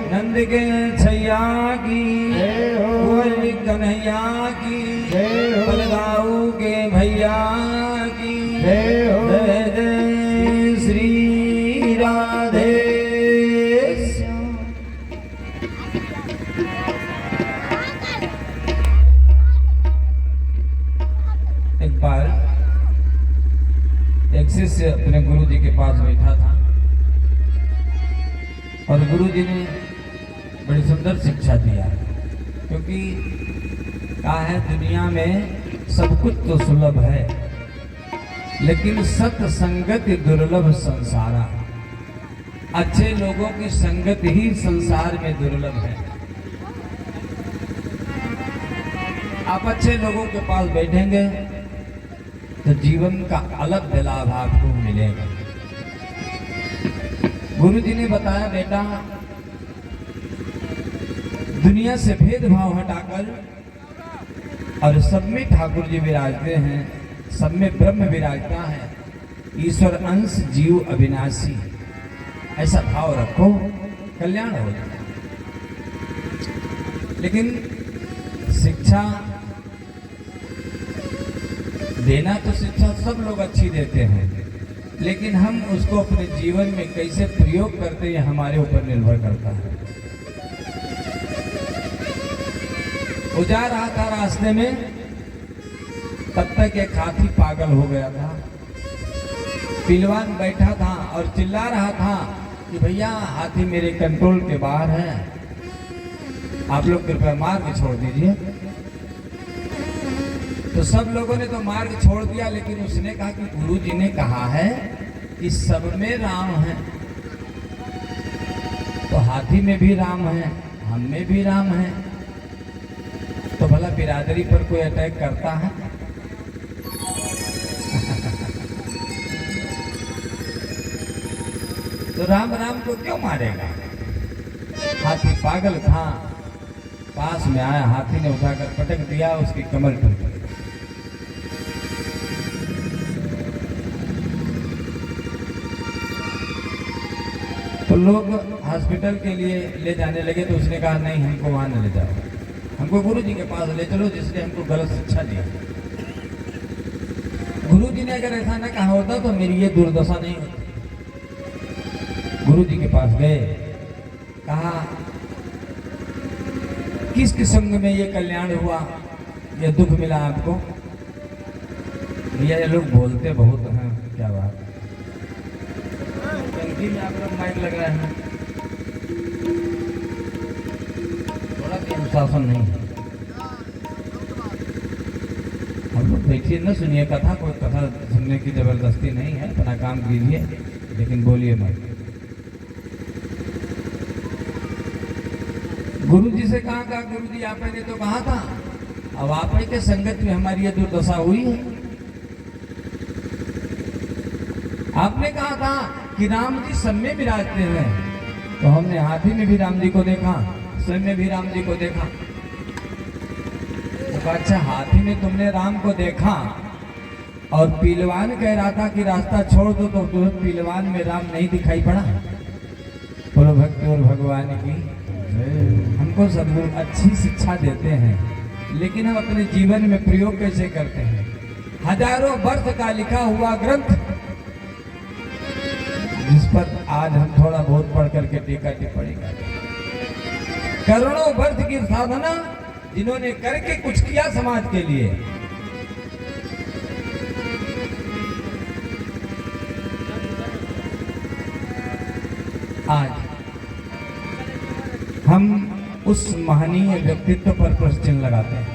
नंद के छैया की बोल कन्हैया की बलगाऊ के भैया की जय जय श्री राधे। एक बार एक शिष्य अपने गुरु जी के पास बैठा था और गुरु जी ने बड़ी सुंदर शिक्षा दिया, क्योंकि कहा है दुनिया में सब कुछ तो सुलभ है, लेकिन सत्संगत दुर्लभ संसारा। अच्छे लोगों की संगत ही संसार में दुर्लभ है। आप अच्छे लोगों के पास बैठेंगे तो जीवन का अलग लाभ आपको मिलेगा। गुरु जी ने बताया, बेटा दुनिया से भेदभाव हटाकर और सब में ठाकुर जी विराजते हैं, सब में ब्रह्म विराजता है, ईश्वर अंश जीव अविनाशी, ऐसा भाव रखो, कल्याण हो जाए। लेकिन शिक्षा देना तो शिक्षा सब लोग अच्छी देते हैं, लेकिन हम उसको अपने जीवन में कैसे प्रयोग करते हैं हमारे ऊपर निर्भर करता है। वो जा रहा था रास्ते में, तब तक एक हाथी पागल हो गया था। पहलवान बैठा था और चिल्ला रहा था कि भैया हाथी मेरे कंट्रोल के बाहर है, आप लोग कृपया मार्ग छोड़ दीजिए। तो सब लोगों ने तो मार्ग छोड़ दिया, लेकिन उसने कहा कि गुरु जी ने कहा है कि सब में राम है, तो हाथी में भी राम है, हम में भी राम है, तो भला बिरादरी पर कोई अटैक करता है? तो राम राम को क्यों मारेगा? हाथी पागल था, पास में आया, हाथी ने उठाकर पटक दिया, उसकी कमर टूट गई। तो लोग हॉस्पिटल के लिए ले जाने लगे, तो उसने कहा नहीं, हमको वहां न ले जाओ, हमको गुरु जी के पास ले चलो, जिसने हमको गलत शिक्षा दी। गुरु जी ने अगर ऐसा न कहा होता तो मेरी ये दुर्दशा नहीं होती। गुरु जी के पास गए, कहा किस संग में ये कल्याण हुआ, ये दुख मिला आपको? भैया ये लोग बोलते बहुत हैं, क्या बात, टंकी में आप लोग माइक लग रहा है, थोड़ा भी अनुशासन नहीं है। हम लोग देखिए न, सुनिए कथा, कोई कथा सुनने की जबरदस्ती नहीं है, अपना काम कीजिए, लेकिन बोलिए मत। गुरु जी से कहा गुरु जी आपने तो कहा था, अब आपने के संगत में हमारी ये दुर्दशा हुई है। आपने कहा था कि राम जी सब में विराजते हैं, तो हमने हाथी में भी राम जी को देखा, स्वयं में भी राम जी को देखा। तो अच्छा, हाथी में तुमने राम को देखा और पहलवान कह रहा था कि रास्ता छोड़ दो, तो पहलवान में राम नहीं दिखाई पड़ा? बोलो भक्त और भगवान की। हमको सदगुरु अच्छी शिक्षा देते हैं, लेकिन हम अपने जीवन में प्रयोग कैसे करते हैं? हजारों वर्ष का लिखा हुआ ग्रंथ, जिस पर आज हम थोड़ा बहुत पढ़ करके टीका टिप्पणी करते हैं, करोड़ों वर्ष की साधना जिन्होंने करके कुछ किया समाज के लिए, आज हम उस महनीय व्यक्तित्व पर प्रश्न चिन्ह लगाते हैं।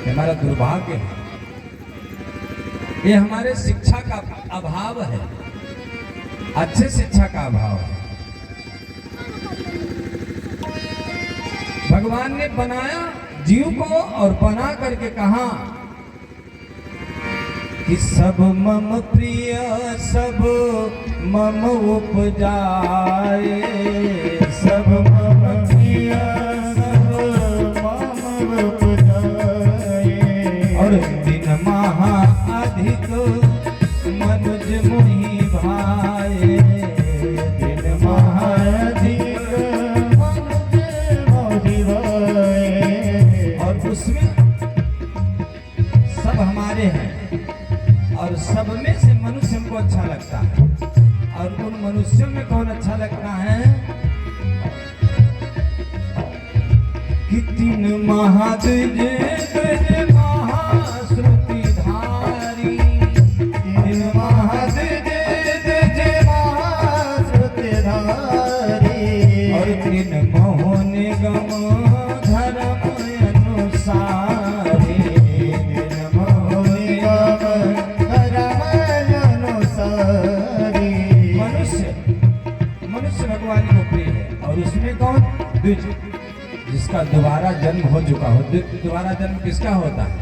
हमारा दुर्भाग्य है, ये हमारे शिक्षा का अभाव है, अच्छे शिक्षा का अभाव है। भगवान ने बनाया जीव को और बना करके कहा कि सब मम प्रिय सब मम उपजाए, सब मम प्रिय सब मम उपजाए, और दिन महा अधिक मनुज मुहि भाए, दिन महा अधिक मनुज मुहि भाए। और उसमें सब हमारे हैं और सब में से मनुष्य हमको अच्छा लगता है, और उन मनुष्यों में कौन अच्छा लगता है कि तीन महाद्विज महाश्रुति धारी, तीन महाद्विज महाश्रुति धारी, और तीन मोह निगम धर्म अनुसारी, तीन मोह निगम मनुष्य भगवान को प्रिय है। और उसमें कौन? द्विज, जिसका दोबारा जन्म हो चुका हो। दोबारा जन्म किसका होता है?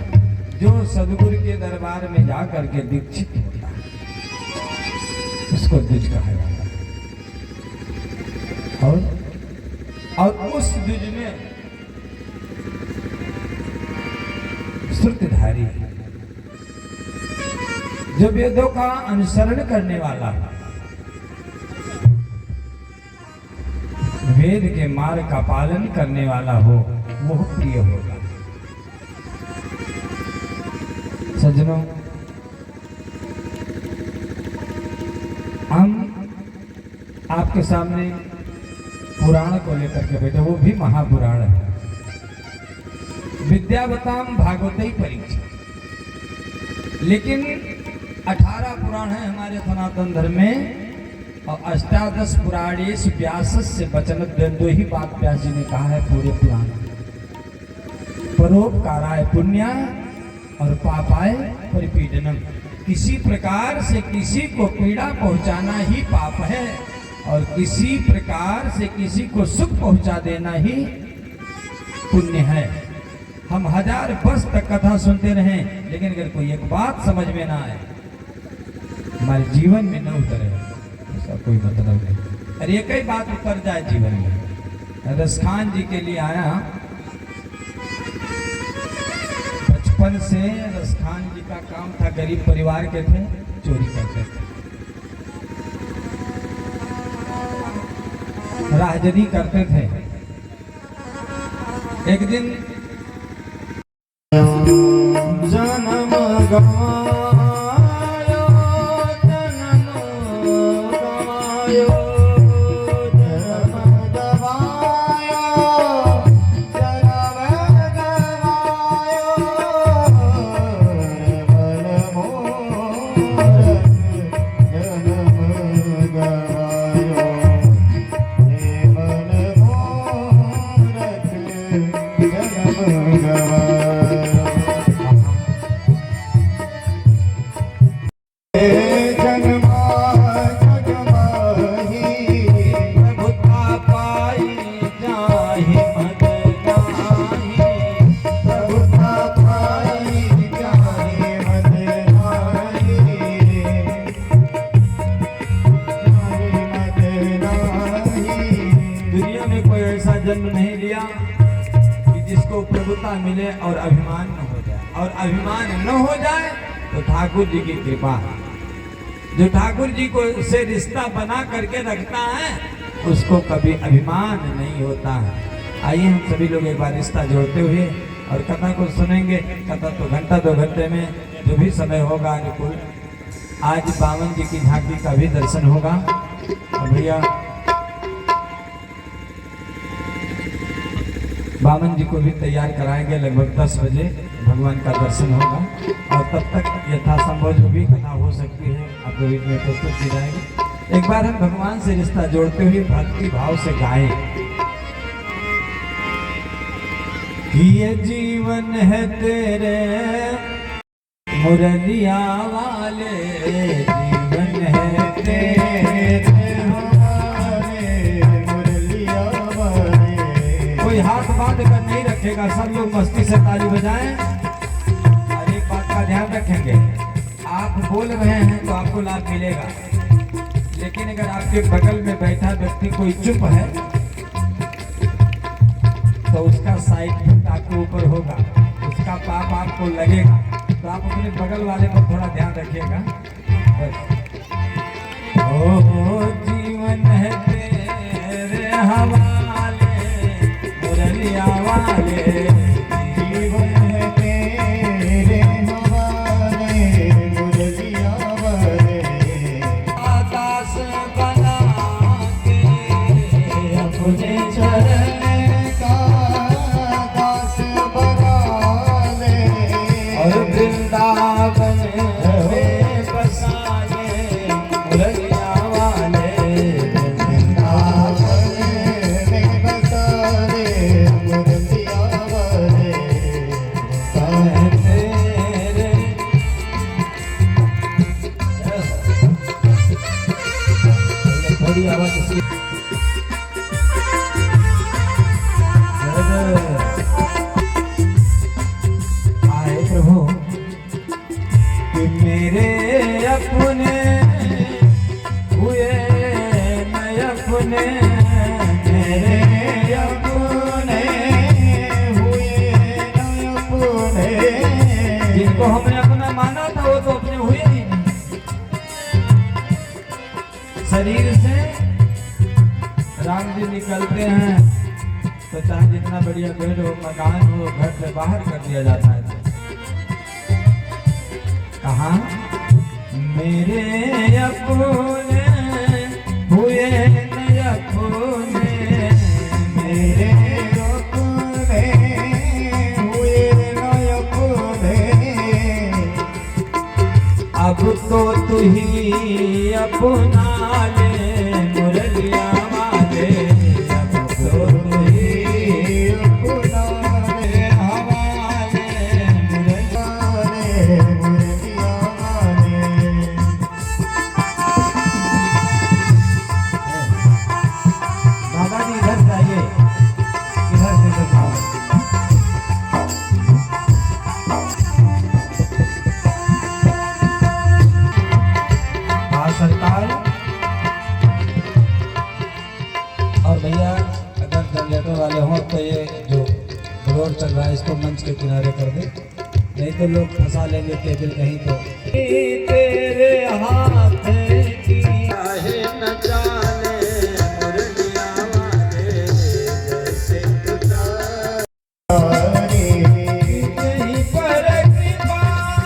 जो सदगुरु के दरबार में जा करके दीक्षित होता है, उसको द्विज कहा जाता है। और उस द्विज में श्रुतिधारी, जो वेदों का अनुसरण करने वाला, वेद के मार्ग का पालन करने वाला हो, वो प्रिय होगा। सज्जनों, हम आपके सामने पुराण को लेकर के बैठे, वो भी महापुराण है। विद्यावताम भागवती परीक्षा, लेकिन 18 पुराण है हमारे सनातन धर्म में, और अष्टादश पुराणेश व्यासस्य वचन, दो ही बात व्यास जी ने कहा है पूरे पुराण। परोपकाराय पुण्याय और पापाय परिपीडनम, किसी प्रकार से किसी को पीड़ा पहुंचाना ही पाप है, और किसी प्रकार से किसी को सुख पहुंचा देना ही पुण्य है। हम 1000 वर्ष तक कथा सुनते रहें, लेकिन अगर कोई एक बात समझ में ना आए, हमारे जीवन में न उतरे, उसका कोई मतलब नहीं। अरे एक ही बात उतर जाए जीवन में। रसखान जी के लिए आया, बचपन से रसखान जी का काम था, गरीब परिवार के थे, चोरी करते थे, राहजनी करते थे। एक दिन जन्म गवायो, जन्म गवायो, जन्म गवायो, जन्म गवायो, मन मोर जन्म गवायो, मन मोर जन्म गवायो। जन्म नहीं लिया कि जिसको प्रभुता मिले और अभिमान न हो जाए, और अभिमान न हो जाए तो ठाकुर जी की कृपा। जो ठाकुर जी को से रिश्ता बना करके रखता है, उसको कभी अभिमान नहीं होता है। आइए हम सभी लोग एक बार रिश्ता जोड़ते हुए और कथा को सुनेंगे। कथा तो घंटा 2 घंटे में जो भी समय होगा अनुकूल। आज बावन जी की झांकी का भी दर्शन होगा। और भैया बामन जी को भी तैयार कराएंगे, लगभग 10 बजे भगवान का दर्शन होगा। और तब तक यथासंभव जो भी कथा हो सकती है आपके बीच में प्रस्तुत की जाएगी। एक बार हम भगवान से रिश्ता जोड़ते हुए भक्ति भाव से गाएं कि ये जीवन है तेरे मुरलिया वाले, जीवन है तेरे मुरलिया वाले। कोई हाथ बांध कर नहीं रखेगा, सब लोग मस्ती से ताली बजाएं। और एक बात का ध्यान रखेंगे, आप बोल रहे हैं तो आपको लाभ मिलेगा, लेकिन अगर आपके बगल में बैठा व्यक्ति कोई चुप है तो उसका साइड इफेक्ट आपके ऊपर होगा, उसका पाप आपको लगेगा। तो आप अपने बगल वाले पर थोड़ा ध्यान रखिएगा बस। ओ जीवन है तेरे हवाले मुरलिया वाले, जीवन है तेरे हवाले मुरलिया वाले। आकाश बना के अपने चरण का दास बना ले और वृंदावन में बसाए मुरलिया वाले, वृंदावन में बसा ले मुरलिया वाले। तेरे थोड़ी आवाज इसलिए आए प्रभु कि मेरे अपने हुए न अपने, मेरे अपने हुए न अपने। जिनको हमने अपना माना था वो तो अपने हुए ही नहीं। शरीर से राम जी निकलते हैं तो चाहे जितना बढ़िया घर हो, मकान हो, घर से बाहर कर दिया जाता है। कहा मेरे अपने हुए न अपने, मेरे अपने हुए न अपने। अब तो तू ही अपना ले मुरलिया वाले, अब तो तू ही अपना ले हवाले मुरलिया। वाले मुरलिया वाले। दादाजी इधर जाइए, इधर से दिखाओ। हाँ सरकार। और भैया अगर जनरेटर वाले हों तो ये जो रोड चल रहा है इसको मंच के किनारे कर दे, नहीं तो लोग फंसा लेंगे केबल कहीं तो। तेरे हाथ की आहे न जाने मुरलिया वाले, जैसे तुझा कहीं पर कृपा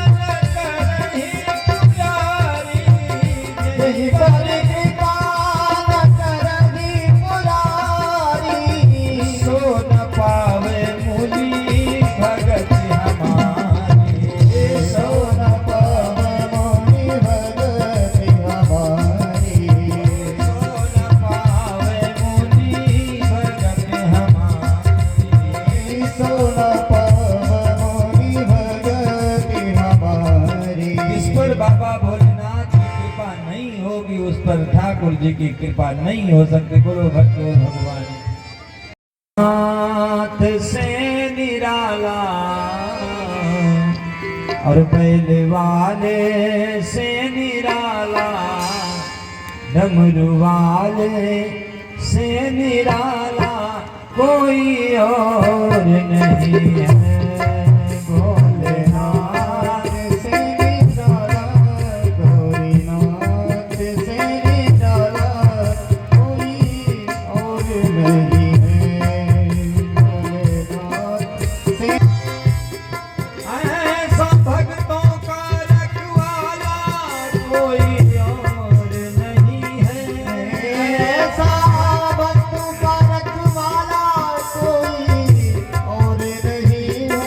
न करही पुजारी, यही पर कृपा न करही मुरारी। सो न पावे मुनि भगत हमारी, सो न पावे मोहि भगत हमारी। सो न पावे मुनि भगत हमारी। सो न पावे मोहि भगत हमारी। जिस पर बाबा भोलेनाथ की कृपा नहीं होगी उस पर ठाकुर जी की कृपा नहीं हो सकती। बोलो भक्त भगवान नाथ से निराला और बैल वाले से निराला, डमरू वाले से निराला कोई और नहीं है। भोलेनाथ से निराला गौरीनाथ से निराला कोई और नहीं है। भोलेनाथ से ऐसा भक्तों का रखवाला कोई और नहीं है। ऐसा भक्तों का रखवाला कोई और नहीं है।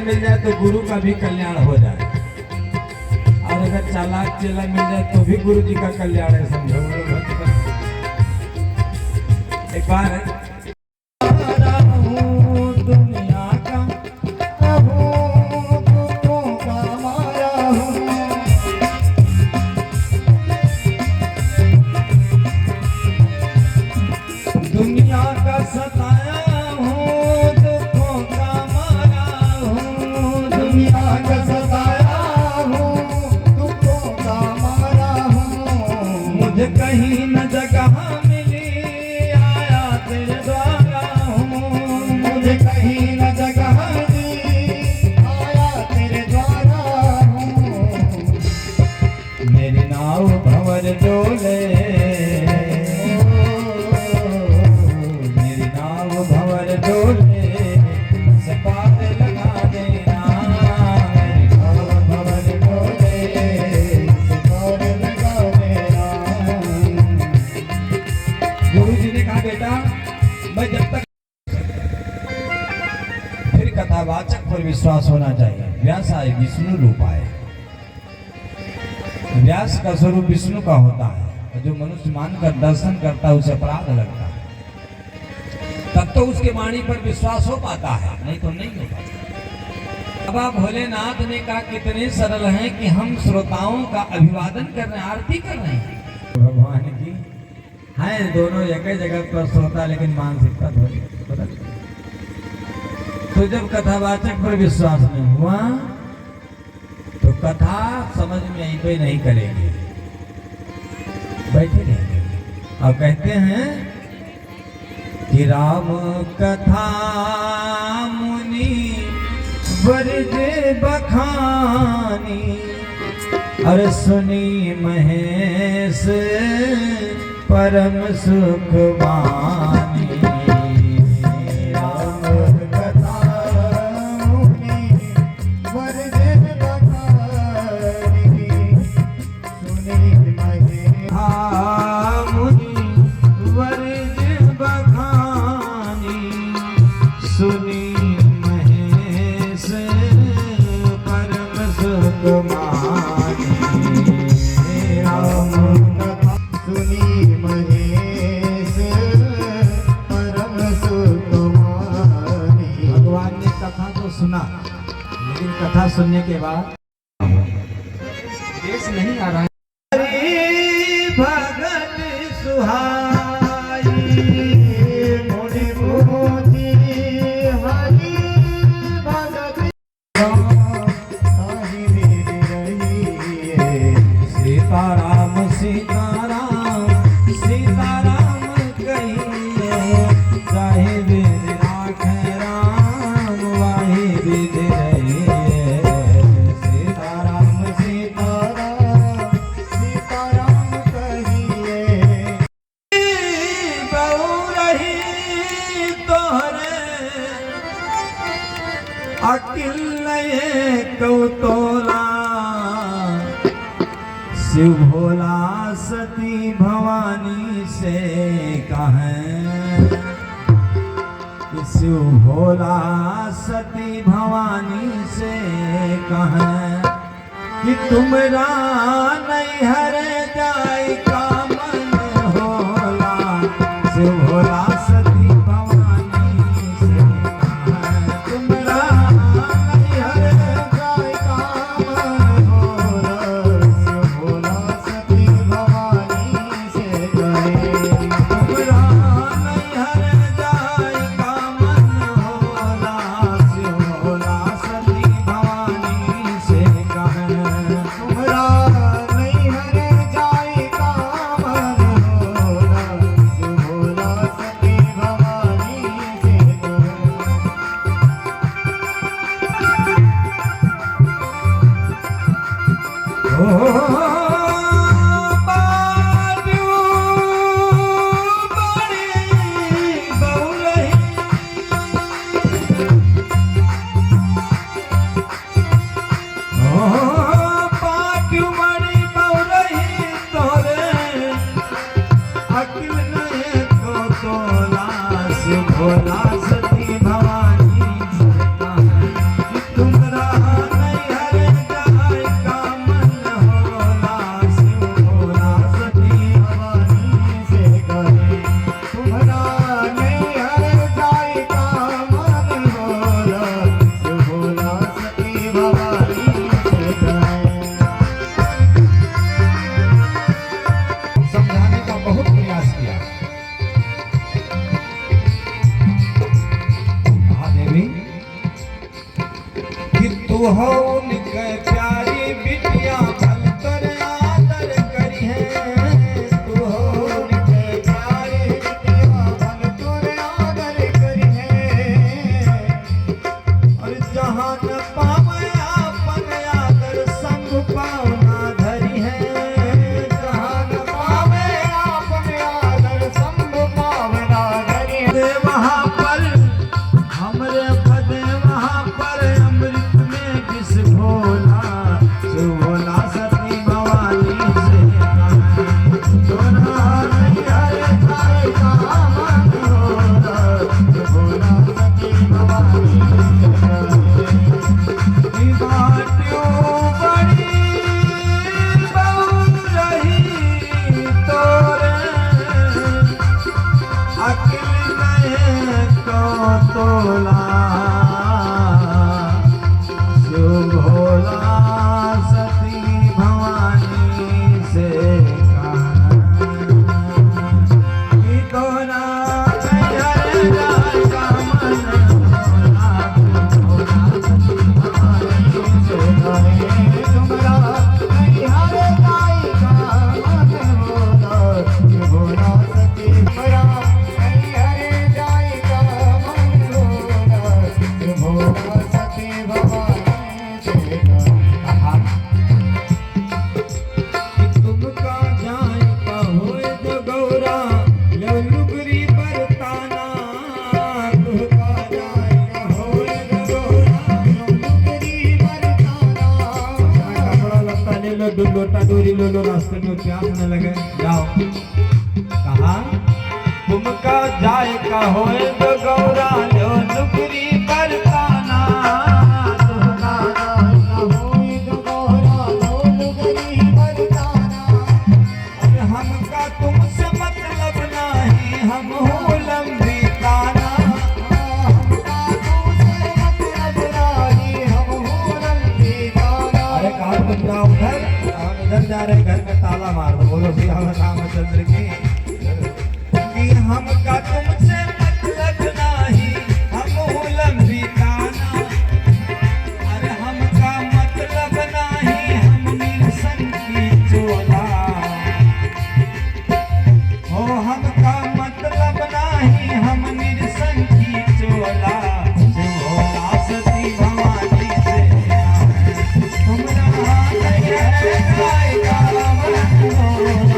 मिल जाए तो गुरु का भी कल्याण हो जाए, और अगर चालाक चेला मिल जाए तो भी गुरु जी का कल्याण है, समझो। एक बार दुनिया का दुखों का मारा हूँ, दुनिया का सताया हूँ, दुखों का मारा हूँ, दुनिया का सताया हूँ, दुखों का मारा हूँ। मुझे कहीं न जगह मिली, आया तेरे द्वारा हूँ, मुझे कहीं न जगह दी, आया तेरे द्वारा हूँ। मेरी नाव भंवर डोले, मेरी नाव भंवर डोले, सपाट लगा देना, मेरी नाव भंवर डोले, सपाट लगा देना। गुरु जी ने कहा बेटा मैं जब तक, फिर कथावाचक पर विश्वास होना चाहिए। व्यास आए विष्णु रूप आए, व्यास का स्वरूप विष्णु का होता है, और जो मनुष्य मानकर दर्शन करता है उसे अपराध लगता है, तब तो उसके वाणी पर विश्वास हो पाता है, नहीं तो नहीं हो पाता। बाबा भोलेनाथ ने कहा कितने सरल हैं कि हम श्रोताओं का अभिवादन कर रहे हैं, आरती कर रहे हैं। भगवान की है दोनों एक ही जगह पर श्रोता, लेकिन मानसिकता थोड़ी बदल। तो जब कथावाचक पर विश्वास नहीं हुआ तो कथा समझ में यहीं पे नहीं करेंगे, बैठे रहेंगे। और कहते हैं कि राम कथा मुनि वर्ज बखानी, और सुनी महेश परम सुख मानी। राम कथा मुनि वर्ज बखानी, सुनी महेश मुनि वर्ज बखानी, सुनी महेश परम सुख मानी। राम कथा सुनी महेश परम सुख मानी। भगवान ने कथा तो सुना, लेकिन कथा सुनने के बाद देश नहीं आ रहा है। हरि भगत सुहाई, मुनि पूजी हरि भगत, साहि वीर रहिए। सीताराम सीताराम सीताराम कहिए, चाहे वेद राखे राम, वाहे विध रहिए। सीताराम सीताराम सीताराम कहिए। बहु रही तोहरे अकिल नये कौतोला, शिव भोला सती भवानी से कहें, कि शिव भोला सती भवानी से कहें, कि तुमरा नैहर जाय का मन होला। शिव भोला सती भवानी से कहें, तुमरा नैहर जाय का मन होला। शिव भोला सती भवानी से कहे। तुमरा नैहर जाय का मन होला। शिव भोला सती भवानी से कहें, तुमरा नैहर जाय का मन होला। शिव भोला सती भवानी से कहे। भोला सती भवानी से कहें, कि तुम तू हो उनके प्यारी बिटिया भल कर आदर करी है। तू हो उनके प्यारे बिटिया भल तोर आदर करी है। और जहाँ न पावे अपन आदर संग पावना धरी है। जहाँ न पावे आपने आदर संग पावना धरी है। दे वहाँ पर हमरे पदे वहाँ पर अमृत में किस भोला शिव भोला सती भवानी से कहें। सोना नहीं हरे थारे काम होना, भोला सती भवानी ई बाटियों बड़ी बहु रही तोरे अकिल नहीं तो तोला शिव भोला सती भवानी से कहें। ई तोरा नैहर जाय का मन भोला भोला सती भवानी से कहें। तुमरा नहीं हरे गाई का मन होना, भोला सती भया नहीं हरे गाई का मन होना, भोला सती भवानी से कहा। तुमका जाय का होए तो गौरा लो लुगरी बरताना। तुमका जाय का होए तो गौरा लुगरी बरताना, कपड़ा लत्ता ले लो, लोटा डोरी लो लो, रास्ते में प्यास न लगे जाओ। कहा तुमका जाय का होए तो गौरा लो लुगरी बरताना। तुमका होई तो गौरा लो लुगरी बरताना। अरे हमका तुमसे मतलब नहीं, हम हो लंबी ताना। अरे कहा तुम जाओ उधर, हम इधर जा रहे, घर में ताला मार दो। बोलो श्री रामचंद्र की कि हमका तुमसे मतलब नहीं, हम हो लंबी ताना। अरे हमका मतलब नहीं, हम निरसन की चोला। हो हमका मतलब नहीं, हम निरसन की चोला। शिव भोला सती भवानी से कहें। तुमरा नैहर गाय का मन होना,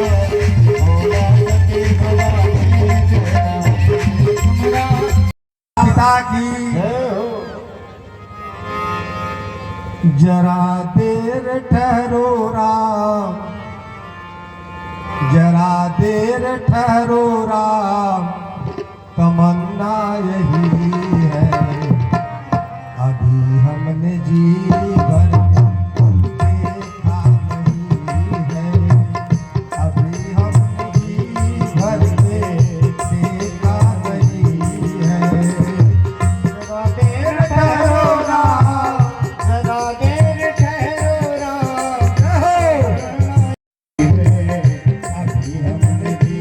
भोला सती भवानी से कहें। तुमरा पिता की जरा देर ठहरो राम, जरा देर ठहरो राम, तमन्ना यही है अभी हमने जी भर देखा नहीं है। अभी हमने जी भर देखा नहीं है। जरा देर ठहरो राम, जरा देर ठहरो राम, अभी हमने जी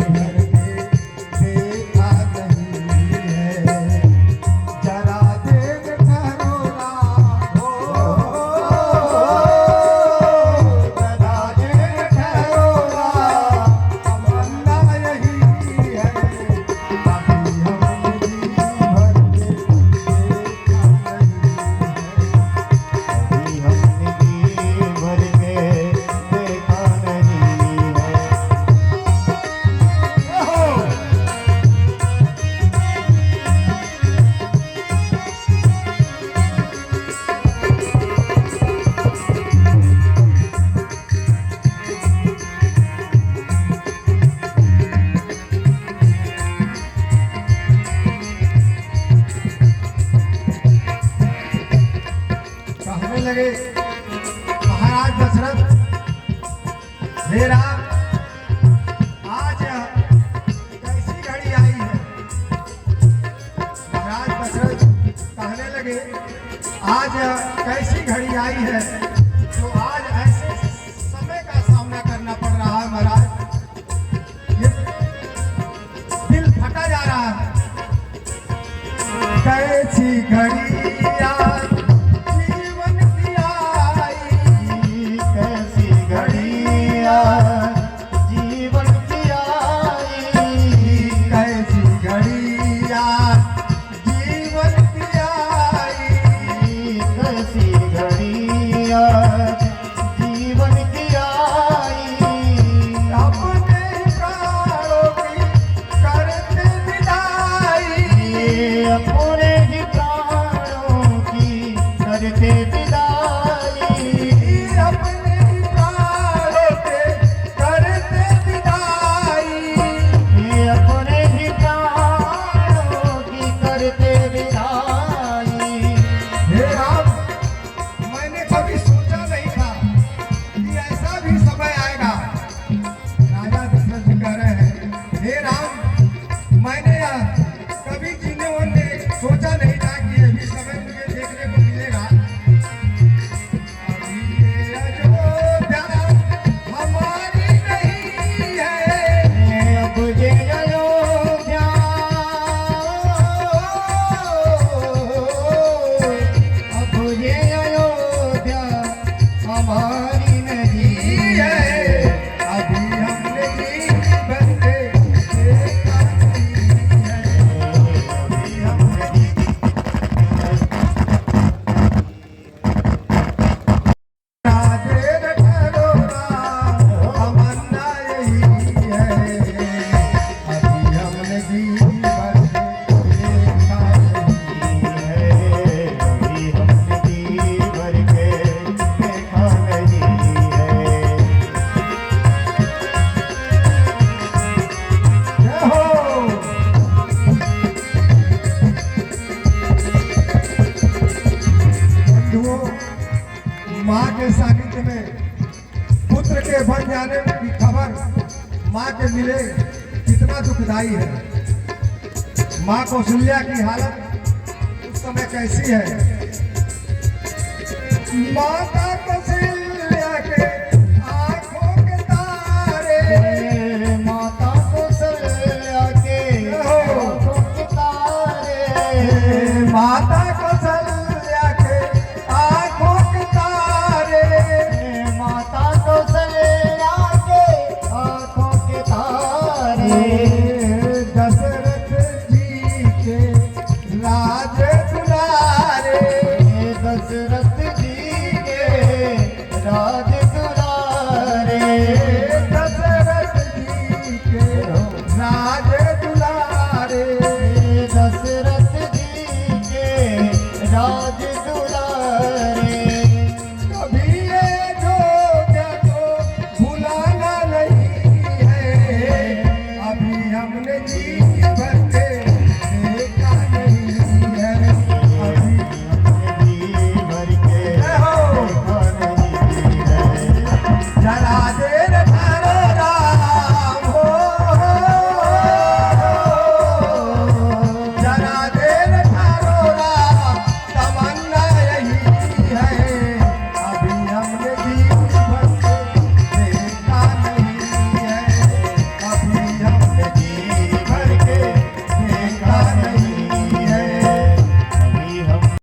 भर देखा नहीं है। जरा देर ठहरो राम, जरा देर ठहरो राम, तमन्ना यही है अभी हमने जी भर देखा नहीं है। अभी हमने जी भर के देखा नहीं है। कहने लगे महाराज दशरथ, हे राम, आज कैसी घड़ी आई है। महाराज दशरथ कहने लगे आज कैसी घड़ी आई है जो आज ऐसे समय का सामना करना पड़ रहा है। महाराज ये दिल फटा जा रहा है। कैसी घड़ी आज जीवन हे राम, मैंने कभी जीने में सोचा नहीं था कि ये भी समय मुझे देखने को मिलेगा। अभी ये अयोध्या हमारी नहीं है, अब ये अयोध्या, अब ये अयोध्या हमारी नहीं है। अभी हमने जीवन में देखा नहीं है, अभी हमने राधे ठहरोगा तमन्ना यही है, अभी हमने जीवन देखा नहीं है, अभी हमने जी भर के देखा नहीं है। जय हो। बंधुओं, माँ के सानिध्य में पुत्र के बन जाने की खबर माँ के मिले कितना दुखदाई है। माँ कौशल्या की हालत उस समय कैसी है? माता कौशल्या के आंखों के तारे, माता कौशल्या के आंखों के तारे, माता कौशल्या के आंखों के तारे, माता कौशल्या के आंखों के तारे,